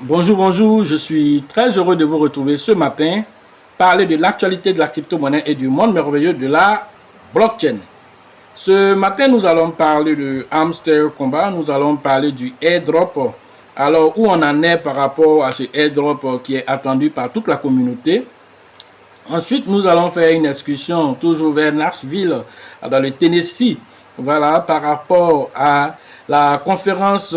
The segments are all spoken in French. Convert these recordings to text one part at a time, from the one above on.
Bonjour, bonjour, je suis très heureux de vous retrouver ce matin, parler de l'actualité de la crypto-monnaie et du monde merveilleux de la blockchain. Ce matin, nous allons parler de Hamster Combat, nous allons parler du airdrop. Alors, où on en est par rapport à ce airdrop qui est attendu par toute la communauté. Ensuite, nous allons faire une excursion toujours vers Nashville, dans le Tennessee, voilà, par rapport à la conférence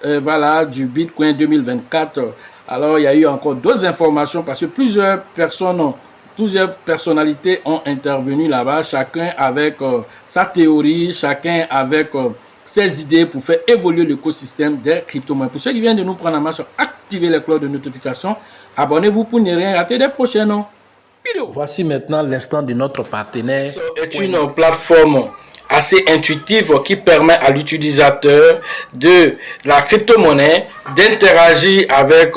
voilà, du Bitcoin 2024. Alors, il y a eu encore d'autres informations parce que plusieurs personnalités ont intervenu là-bas, chacun avec sa théorie, chacun avec ses idées pour faire évoluer l'écosystème des crypto-monnaies. Pour ceux qui viennent de nous prendre en marche, activez les cloches de notification, abonnez-vous pour ne rien rater des prochaines vidéos. Voici maintenant l'instant de notre partenaire. C'est une plateforme assez intuitive qui permet à l'utilisateur de la crypto-monnaie d'interagir avec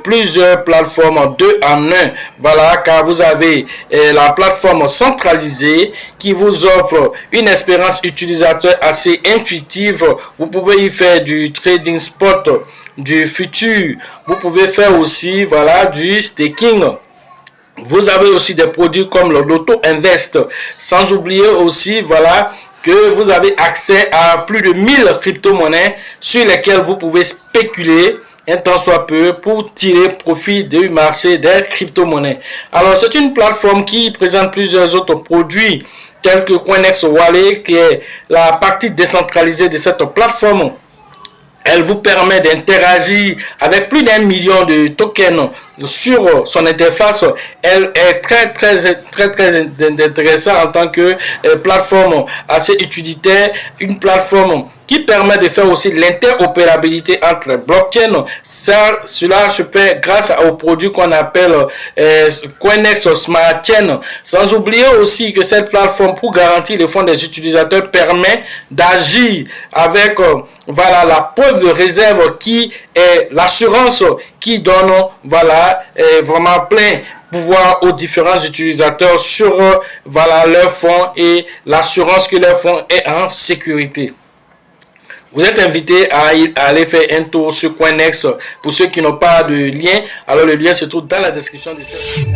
plusieurs plateformes 2 en 1. Voilà, car vous avez la plateforme centralisée qui vous offre une expérience utilisateur assez intuitive. Vous pouvez y faire du trading spot, du futur. Vous pouvez faire aussi voilà, du staking. Vous avez aussi des produits comme le Loto Invest, sans oublier aussi voilà que vous avez accès à plus de 1000 crypto-monnaies sur lesquelles vous pouvez spéculer un tant soit peu pour tirer profit du marché des crypto-monnaies. Alors c'est une plateforme qui présente plusieurs autres produits tels que Coinex Wallet qui est la partie décentralisée de cette plateforme. Elle vous permet d'interagir avec plus d'1 million de tokens sur son interface. Elle est très intéressante en tant que plateforme assez utilitaire, une plateforme qui permet de faire aussi l'interopérabilité entre les blockchains. Cela se fait grâce aux produits qu'on appelle Coinex Smart Chain. Sans oublier aussi que cette plateforme, pour garantir les fonds des utilisateurs, permet d'agir avec voilà, la preuve de réserve qui est l'assurance qui donne voilà, vraiment plein pouvoir aux différents utilisateurs sur voilà, leurs fonds et l'assurance que leur fonds est en sécurité. Vous êtes invité à aller faire un tour sur Coinex pour ceux qui n'ont pas de lien. Alors le lien se trouve dans la description de cette vidéo.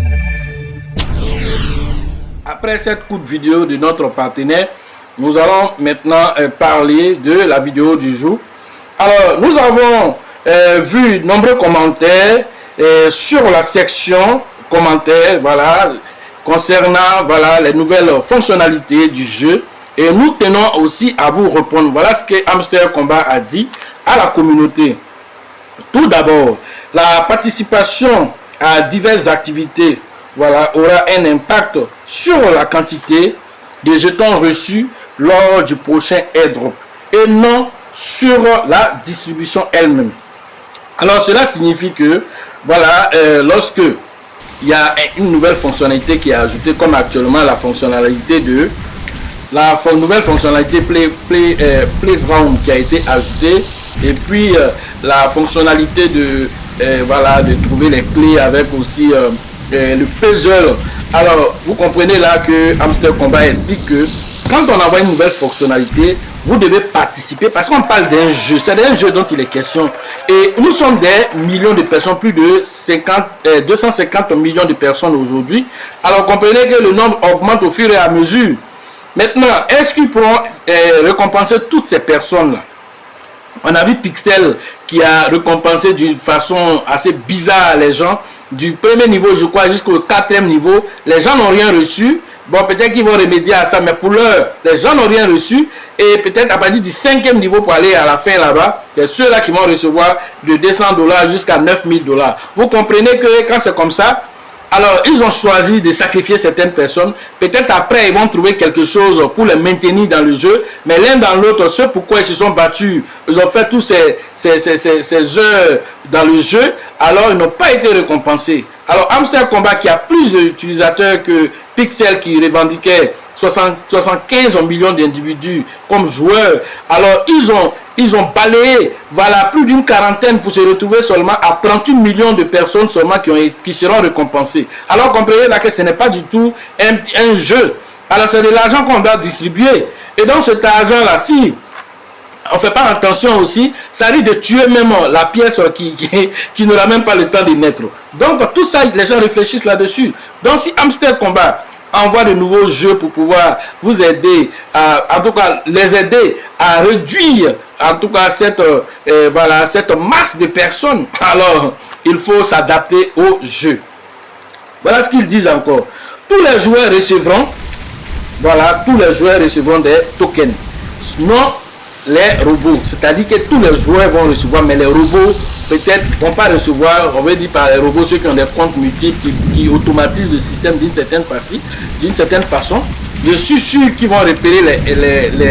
Après cette courte vidéo de notre partenaire, nous allons maintenant parler de la vidéo du jour. Alors nous avons vu de nombreux commentaires sur la section commentaires, voilà, concernant voilà, les nouvelles fonctionnalités du jeu. Et nous tenons aussi à vous répondre. Voilà ce que Hamster Combat a dit à la communauté. Tout d'abord, la participation à diverses activités voilà, aura un impact sur la quantité de jetons reçus lors du prochain airdrop et non sur la distribution elle-même. Alors cela signifie que voilà, lorsque il y a une nouvelle fonctionnalité qui est ajoutée, comme actuellement la fonctionnalité de nouvelle fonctionnalité Playground qui a été ajoutée, et puis la fonctionnalité de voilà, de trouver les clés avec aussi le puzzle. Alors vous comprenez là que Hamster Combat explique que quand on envoie une nouvelle fonctionnalité, vous devez participer parce qu'on parle d'un jeu, c'est d'un jeu dont il est question. Et nous sommes des millions de personnes, plus de 250 millions de personnes aujourd'hui. Alors comprenez que le nombre augmente au fur et à mesure. Maintenant, est-ce qu'ils pourront récompenser toutes ces personnes-là? On a vu Pixel qui a récompensé d'une façon assez bizarre les gens. Du premier niveau, je crois, jusqu'au 4e niveau, les gens n'ont rien reçu. Bon, peut-être qu'ils vont remédier à ça, mais pour l'heure, les gens n'ont rien reçu. Et peut-être à partir du 5e niveau pour aller à la fin là-bas, c'est ceux-là qui vont recevoir de $200 jusqu'à $9000. Vous comprenez que quand c'est comme ça, alors ils ont choisi de sacrifier certaines personnes. Peut-être après, ils vont trouver quelque chose pour les maintenir dans le jeu. Mais l'un dans l'autre, ce pourquoi ils se sont battus, ils ont fait tous ces heures dans le jeu, alors ils n'ont pas été récompensés. Alors Hamster Combat, qui a plus d'utilisateurs que Pixel, qui revendiquait 75 millions d'individus comme joueurs, alors ils ont balayé voilà, plus d'une quarantaine pour se retrouver seulement à 38 millions de personnes seulement qui seront récompensées. Alors comprenez là que ce n'est pas du tout un jeu. Alors c'est de l'argent qu'on doit distribuer. Et donc cet argent là, si on ne fait pas attention aussi, ça risque de tuer même la pièce qui n'aura même pas le temps de naître. Donc tout ça, les gens réfléchissent là-dessus. Donc si Amstel Combat envoie de nouveaux jeux pour pouvoir vous aider, en tout cas les aider à réduire en tout cas cette masse de personnes, alors il faut s'adapter aux jeux. Voilà ce qu'ils disent encore. Tous les joueurs recevront, voilà, tous les joueurs recevront des tokens. Non les robots, c'est-à-dire que tous les joueurs vont recevoir, mais les robots peut-être vont pas recevoir. On veut dire par les robots ceux qui ont des comptes multiples, qui automatisent le système d'une certaine façon. Je suis sûr qu'ils vont repérer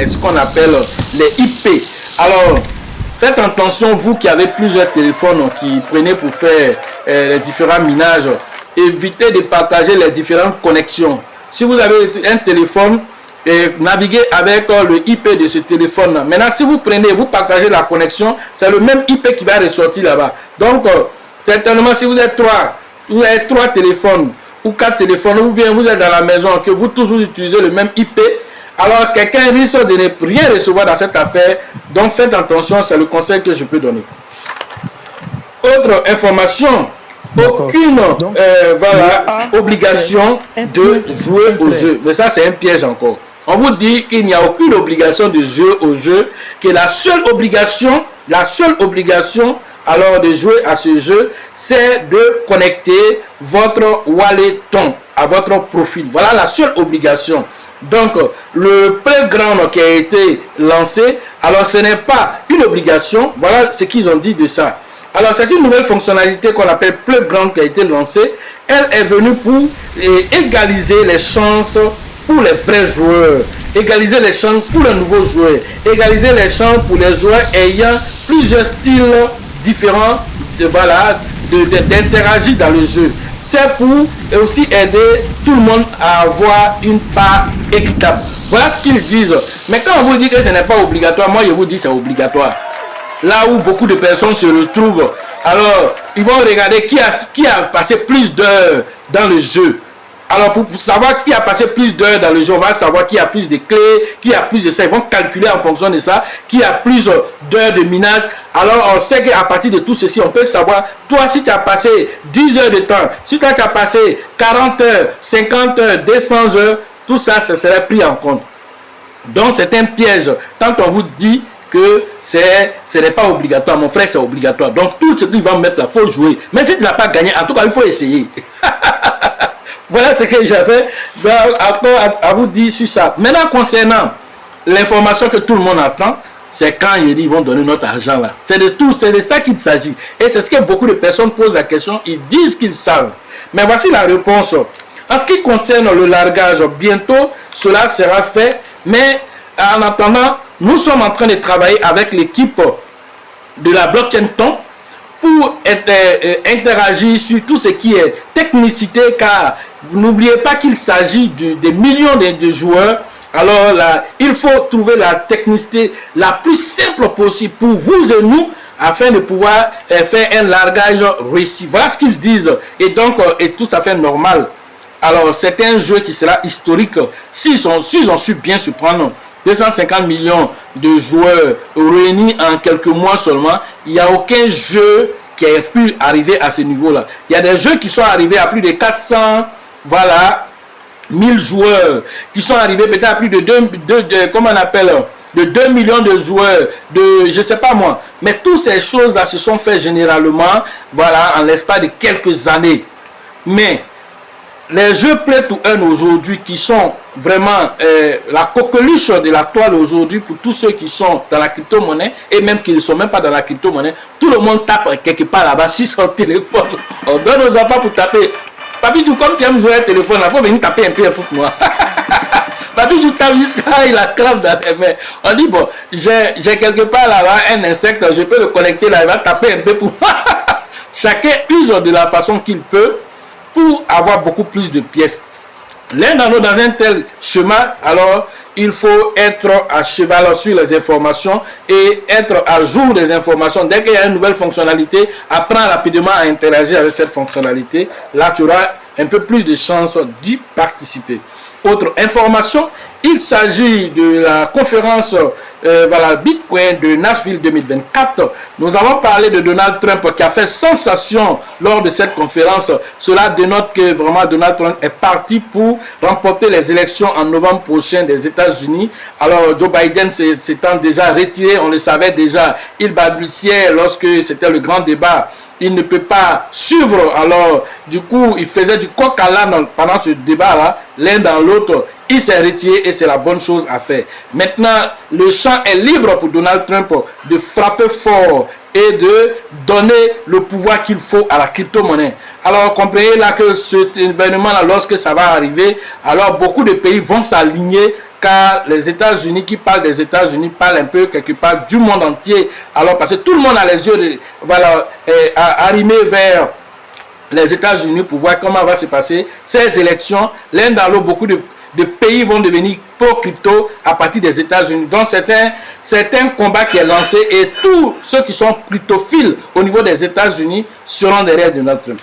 ce qu'on appelle les IP. Alors faites attention, vous qui avez plusieurs téléphones qui prenez pour faire les différents minages, évitez de partager les différentes connexions. Si vous avez un téléphone, naviguez avec le IP de ce téléphone là. Maintenant si vous partagez la connexion, c'est le même IP qui va ressortir là-bas. Donc certainement si vous avez trois téléphones ou 4 téléphones, ou bien vous êtes dans la maison que vous tous vous utilisez le même IP, alors quelqu'un risque de ne rien recevoir dans cette affaire. Donc faites attention, c'est le conseil que je peux donner. Autre information, aucune obligation de jouer au jeu. Mais ça c'est un piège encore. On vous dit qu'il n'y a aucune obligation de jouer au jeu, que la seule obligation alors de jouer à ce jeu, c'est de connecter votre walleton à votre profil. Voilà la seule obligation. Donc le playground qui a été lancé, alors ce n'est pas une obligation. Voilà ce qu'ils ont dit de ça. Alors c'est une nouvelle fonctionnalité qu'on appelle playground qui a été lancée. Elle est venue pour égaliser les chances pour les vrais joueurs, égaliser les chances pour les nouveaux joueurs, égaliser les chances pour les joueurs ayant plusieurs styles différents d'interagir dans le jeu. C'est pour aussi aider tout le monde à avoir une part équitable. Voilà ce qu'ils disent. Mais quand on vous dit que ce n'est pas obligatoire, moi je vous dis c'est obligatoire. Là où beaucoup de personnes se retrouvent, alors ils vont regarder qui a passé plus d'heures dans le jeu. Alors pour savoir qui a passé plus d'heures dans le jeu, on va savoir qui a plus de clés, qui a plus de ça. Ils vont calculer en fonction de ça, qui a plus d'heures de minage. Alors on sait qu'à partir de tout ceci, on peut savoir, toi si tu as passé 10 heures de temps, si toi tu as passé 40 heures, 50 heures, 200 heures, tout ça, ça serait pris en compte. Donc c'est un piège. Quand on vous dit que ce n'est pas obligatoire, mon frère, c'est obligatoire. Donc tout ce qu'il va mettre là, il faut jouer. Mais si tu n'as pas gagné, en tout cas, il faut essayer. Voilà ce que j'avais à vous dire sur ça. Maintenant, concernant l'information que tout le monde attend, c'est quand ils vont donner notre argent là. C'est de ça qu'il s'agit. Et c'est ce que beaucoup de personnes posent la question, ils disent qu'ils savent. Mais voici la réponse. En ce qui concerne le largage, bientôt cela sera fait. Mais en attendant, nous sommes en train de travailler avec l'équipe de la blockchain Ton pour interagir sur tout ce qui est technicité, car n'oubliez pas qu'il s'agit de millions de joueurs. Alors là, il faut trouver la technicité la plus simple possible pour vous et nous, afin de pouvoir faire un largage réussi. Voilà ce qu'ils disent. Et donc, est tout à fait normal. Alors, c'est un jeu qui sera historique. S'ils ont su bien se prendre 250 millions de joueurs réunis en quelques mois seulement, il n'y a aucun jeu qui a pu arriver à ce niveau-là. Il y a des jeux qui sont arrivés à plus de 400, voilà, 1000 joueurs, qui sont arrivés peut-être à plus de 2 millions de joueurs, je sais pas moi. Mais toutes ces choses-là se sont faites généralement, voilà, en l'espace de quelques années. Mais les jeux Play to Earn aujourd'hui, qui sont vraiment la coqueluche de la toile aujourd'hui pour tous ceux qui sont dans la crypto-monnaie et même qui ne sont même pas dans la crypto-monnaie, tout le monde tape quelque part là-bas sur son téléphone. On donne aux enfants pour taper. Papi, comme tu aimes jouer au téléphone, il faut venir taper un peu pour moi. Papi, tu tapes jusqu'à il a crampe dans les mains. On dit, bon, j'ai quelque part là-bas un insecte, je peux le connecter là, il va taper un peu pour moi. Chacun use de la façon qu'il peut pour avoir beaucoup plus de pièces. L'un dans l'autre, dans un tel chemin, alors il faut être à cheval sur les informations et être à jour des informations. Dès qu'il y a une nouvelle fonctionnalité, apprends rapidement à interagir avec cette fonctionnalité. Là, tu auras un peu plus de chances d'y participer. Autre information, Il s'agit de la conférence voilà, Bitcoin de Nashville 2024. Nous avons parlé de Donald Trump qui a fait sensation lors de cette conférence. Cela dénote que vraiment Donald Trump est parti pour remporter les élections en novembre prochain des États-Unis. Alors Joe Biden s'étant déjà retiré, on le savait déjà, il balbutiait lorsque c'était le grand débat. Il ne peut pas suivre, alors du coup il faisait du coq à l'âne pendant ce débat là, l'un dans l'autre. Il s'est retiré et c'est la bonne chose à faire. Maintenant, le champ est libre pour Donald Trump de frapper fort et de donner le pouvoir qu'il faut à la crypto-monnaie. Alors comprenez là que cet événement là, lorsque ça va arriver, alors beaucoup de pays vont s'aligner, car les États-Unis, qui parlent des États-Unis, parlent un peu quelque part du monde entier. Alors parce que tout le monde a les yeux voilà, arrimés vers les États-Unis pour voir comment va se passer ces élections. L'un dans l'autre, beaucoup de pays vont devenir pro-crypto à partir des États-Unis. Donc c'est un combat qui est lancé et tous ceux qui sont cryptophiles au niveau des États-Unis seront derrière Donald Trump.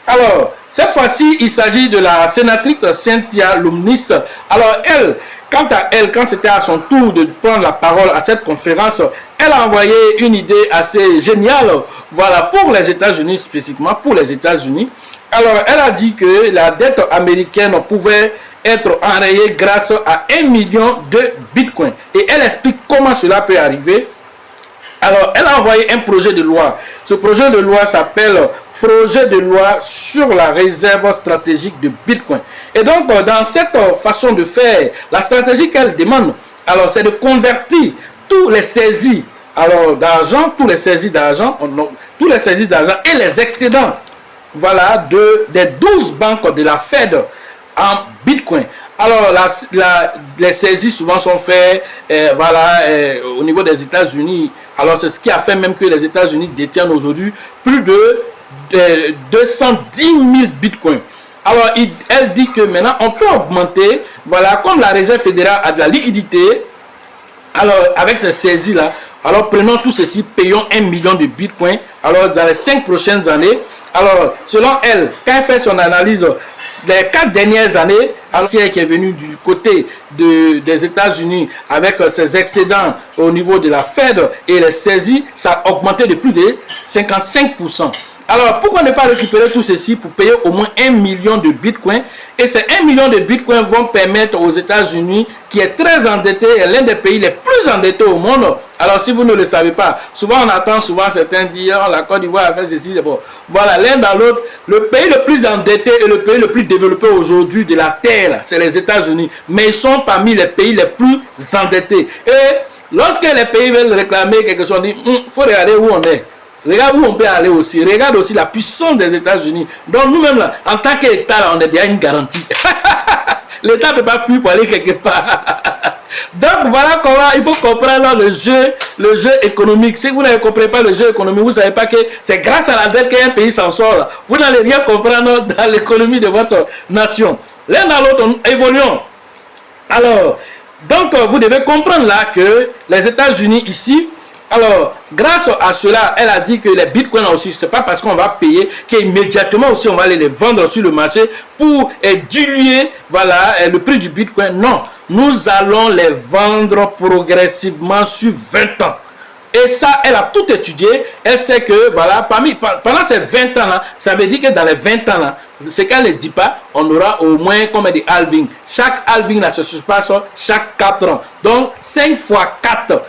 Alors, cette fois-ci, il s'agit de la sénatrice Cynthia Lummis. Alors, elle, quant à elle, quand c'était à son tour de prendre la parole à cette conférence, elle a envoyé une idée assez géniale, voilà, pour les États-Unis, spécifiquement pour les États-Unis. Alors, elle a dit que la dette américaine pouvait être enrayée grâce à 1 million de bitcoins. Et elle explique comment cela peut arriver. Alors, elle a envoyé un projet de loi. Ce projet de loi s'appelle projet de loi sur la réserve stratégique de Bitcoin. Et donc, dans cette façon de faire, la stratégie qu'elle demande, alors c'est de convertir tous les saisies d'argent, tous les saisies d'argent et les excédents, voilà, des 12 banques de la Fed en Bitcoin. Alors, les saisies souvent sont faites voilà, au niveau des États-Unis. Alors, c'est ce qui a fait même que les États-Unis détiennent aujourd'hui plus de 210 000 bitcoins. Alors, elle dit que maintenant, on peut augmenter, voilà, comme la Réserve fédérale a de la liquidité, alors avec ces saisies-là, alors prenons tout ceci, payons 1 million de bitcoins, alors dans les 5 prochaines années. Alors, selon elle, quand elle fait son analyse, les 4 dernières années, qui est venu du côté des États-Unis avec ses excédents au niveau de la Fed et les saisies, ça a augmenté de plus de 55%. Alors, pourquoi ne pas récupérer tout ceci pour payer au moins 1 million de bitcoins? Et ces 1 million de bitcoins vont permettre aux États-Unis, qui est très endetté, l'un des pays les plus endettés au monde. Alors, si vous ne le savez pas, souvent on attend certains dire, oh, la Côte d'Ivoire a fait ceci, c'est bon. Voilà, l'un dans l'autre, le pays le plus endetté et le pays le plus développé aujourd'hui de la Terre, c'est les États-Unis. Mais ils sont parmi les pays les plus endettés. Et lorsque les pays veulent réclamer quelque chose, on dit, faut regarder où on est. Regarde où on peut aller aussi. Regarde aussi la puissance des États-Unis. Donc nous-mêmes, là, en tant qu'État, on est déjà une garantie. L'État ne peut pas fuir pour aller quelque part. Donc voilà comment il faut comprendre le jeu économique. Si vous n'avez compris pas le jeu économique, vous ne savez pas que c'est grâce à la dette qu'un pays s'en sort. Vous n'allez rien comprendre dans l'économie de votre nation. L'un dans l'autre, évoluons. Alors, donc vous devez comprendre là que les États-Unis ici, alors, grâce à cela, elle a dit que les bitcoins aussi, ce n'est pas parce qu'on va payer qu'immédiatement aussi on va aller les vendre sur le marché pour diluer, voilà, le prix du bitcoin. Non, nous allons les vendre progressivement sur 20 ans. Et ça, elle a tout étudié. Elle sait que, voilà, pendant ces 20 ans-là, ça veut dire que dans les 20 ans-là, ce qu'elle ne dit pas, on aura au moins comme des halvings. Chaque halving là, se passe chaque 4 ans. Donc, 5 fois 4,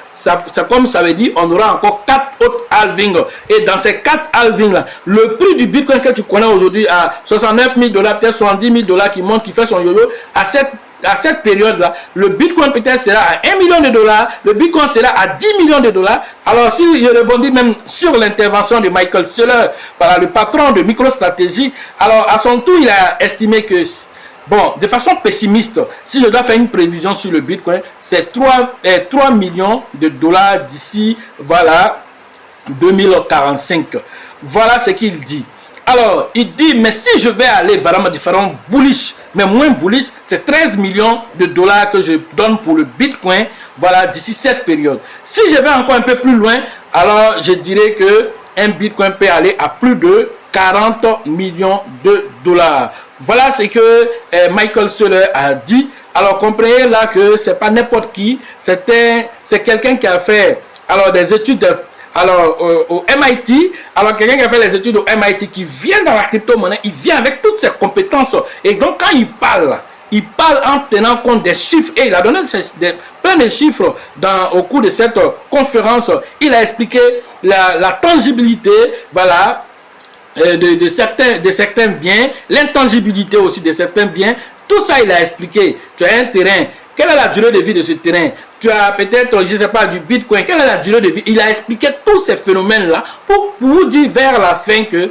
comme ça veut dire, on aura encore 4 autres halvings. Et dans ces 4 halvings là, le prix du bitcoin que tu connais aujourd'hui à 69 000 $, peut-être 70 000 $ qui monte, qui fait son yo-yo, à cette période-là, le bitcoin peut-être sera à 1 million de $, le bitcoin sera à 10 millions de $. Alors, si je rebondis même sur l'intervention de Michael Saylor, voilà, le patron de MicroStrategy, alors à son tour, il a estimé que, bon, de façon pessimiste, si je dois faire une prévision sur le bitcoin, c'est 3 millions de $ d'ici, voilà, 2045. Voilà ce qu'il dit. Alors, il dit, mais si je vais aller vraiment différent bullish, mais moins bullish, c'est 13 millions de $ que je donne pour le bitcoin, voilà, d'ici cette période. Si je vais encore un peu plus loin, alors je dirais que un bitcoin peut aller à plus de 40 millions de $. Voilà ce que Michael Saylor a dit. Alors comprenez là que c'est pas n'importe qui, c'est quelqu'un qui a fait alors des études au MIT, alors quelqu'un qui a fait les études au MIT qui vient dans la crypto-monnaie, il vient avec toutes ses compétences. Et donc quand il parle en tenant compte des chiffres, et il a donné plein de chiffres au cours de cette conférence. Il a expliqué la tangibilité, voilà, de certains biens, l'intangibilité aussi de certains biens. Tout ça, il a expliqué. Tu as un terrain. Quelle est la durée de vie de ce terrain? Tu as peut-être, je ne sais pas, du Bitcoin. Quelle est la durée de vie? Il a expliqué tous ces phénomènes-là pour vous dire vers la fin que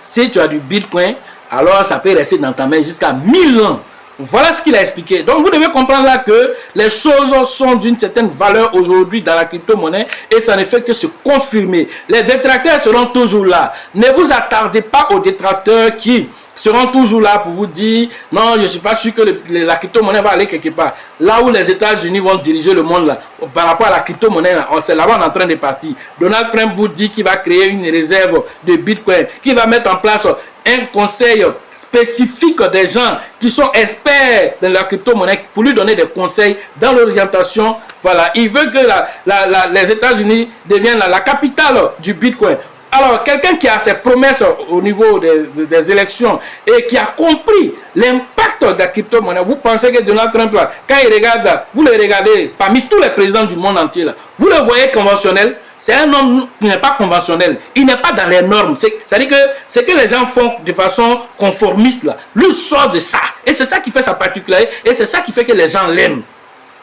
si tu as du Bitcoin, alors ça peut rester dans ta main jusqu'à 1000 ans. Voilà ce qu'il a expliqué. Donc vous devez comprendre là que les choses sont d'une certaine valeur aujourd'hui dans la crypto-monnaie et ça ne fait que se confirmer. Les détracteurs seront toujours là. Ne vous attardez pas aux détracteurs qui seront toujours là pour vous dire non, je ne suis pas sûr que la crypto-monnaie va aller quelque part. Là où les États-Unis vont diriger le monde là, par rapport à la crypto-monnaie, c'est là-bas on est en train de partir. Donald Trump vous dit qu'il va créer une réserve de Bitcoin, qu'il va mettre en place un conseil spécifique des gens qui sont experts dans la crypto-monnaie pour lui donner des conseils dans l'orientation. Voilà, il veut que les États-Unis deviennent la capitale du Bitcoin. Alors, quelqu'un qui a ses promesses au niveau des élections et qui a compris l'impact de la crypto-monnaie, vous pensez que Donald Trump, là, quand il regarde, vous le regardez parmi tous les présidents du monde entier, là, vous le voyez conventionnel? C'est un homme qui n'est pas conventionnel. Il n'est pas dans les normes. C'est-à-dire que ce que les gens font de façon conformiste, là, lui sort de ça. Et c'est ça qui fait sa particularité. Et c'est ça qui fait que les gens l'aiment.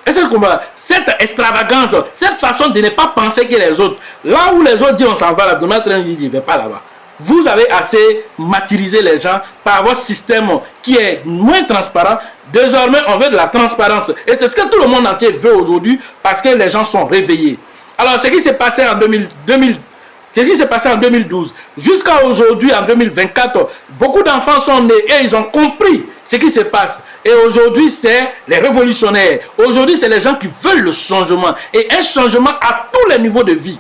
Est-ce que cette extravagance, cette façon de ne pas penser que les autres, là où les autres disent on s'en va, là, Donald Trump dit je ne vais pas là-bas. Vous avez assez martyrisé les gens par votre système qui est moins transparent. Désormais, on veut de la transparence. Et c'est ce que tout le monde entier veut aujourd'hui parce que les gens sont réveillés. Alors, ce qui s'est passé en 2012 jusqu'à aujourd'hui, en 2024, beaucoup d'enfants sont nés et ils ont compris ce qui se passe. Et aujourd'hui, c'est les révolutionnaires. Aujourd'hui, c'est les gens qui veulent le changement. Et un changement à tous les niveaux de vie.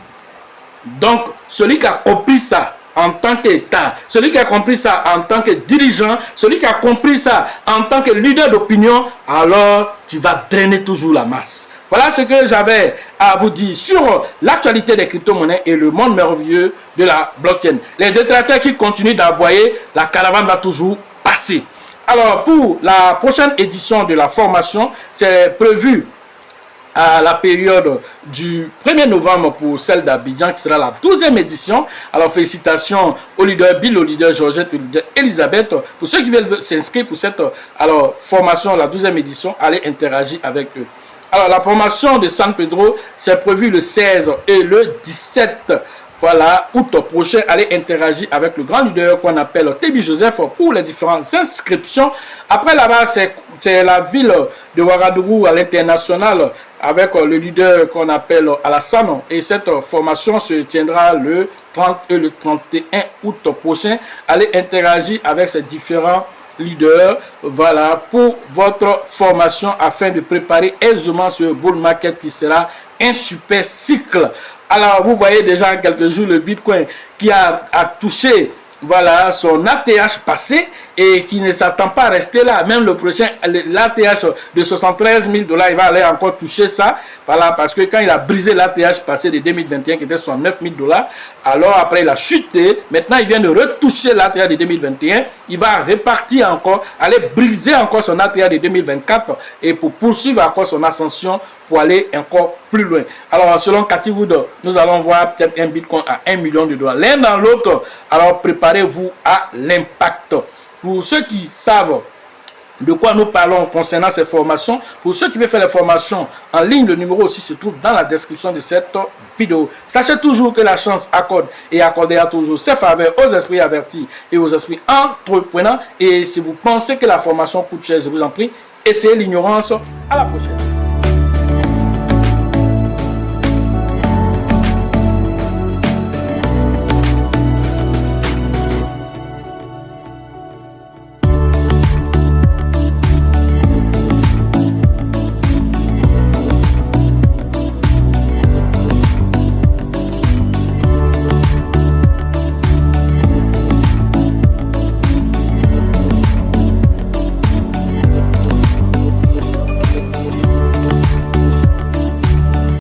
Donc, celui qui a compris ça en tant qu'État, celui qui a compris ça en tant que dirigeant, celui qui a compris ça en tant que leader d'opinion, alors tu vas drainer toujours la masse. Voilà ce que j'avais à vous dire sur l'actualité des crypto-monnaies et le monde merveilleux de la blockchain. Les détracteurs qui continuent d'aboyer, la caravane va toujours passer. Alors, pour la prochaine édition de la formation, c'est prévu à la période du 1er novembre pour celle d'Abidjan, qui sera la 12e édition. Alors, félicitations au leader Bill, au leader Georgette, au leader Elisabeth. Pour ceux qui veulent s'inscrire pour cette formation, la 12e édition, allez interagir avec eux. Alors, la formation de San Pedro, c'est prévu le 16 et le 17 août prochain. Allez interagir avec le grand leader qu'on appelle Tebi Joseph pour les différentes inscriptions. Après, là-bas, c'est la ville de Ouagadougou à l'international avec le leader qu'on appelle Alassane. Et cette formation se tiendra le 30 et le 31 août prochain. Allez interagir avec ces différents leader, voilà, pour votre formation afin de préparer aisément ce bull market qui sera un super cycle. Alors, vous voyez déjà en quelques jours le Bitcoin qui a touché, voilà, son ATH passé et qui ne s'attend pas à rester là. Même le prochain, l'ATH de 73 000 $, il va aller encore toucher ça. Voilà, parce que quand il a brisé l'ATH passé de 2021 qui était 69 000 $, alors après il a chuté. Maintenant il vient de retoucher l'ATH de 2021. Il va repartir encore, aller briser encore son ATH de 2024 et pour poursuivre encore son ascension pour aller encore plus loin. Alors selon Cathy Wood, nous allons voir peut-être un Bitcoin à 1 million de $. L'un dans l'autre, alors préparez-vous à l'impact. Pour ceux qui savent de quoi nous parlons concernant ces formations, pour ceux qui veulent faire les formations en ligne, le numéro aussi se trouve dans la description de cette vidéo. Sachez toujours que la chance accorde et accordera toujours ses faveurs aux esprits avertis et aux esprits entreprenants. Et si vous pensez que la formation coûte cher, je vous en prie, essayez l'ignorance. À la prochaine.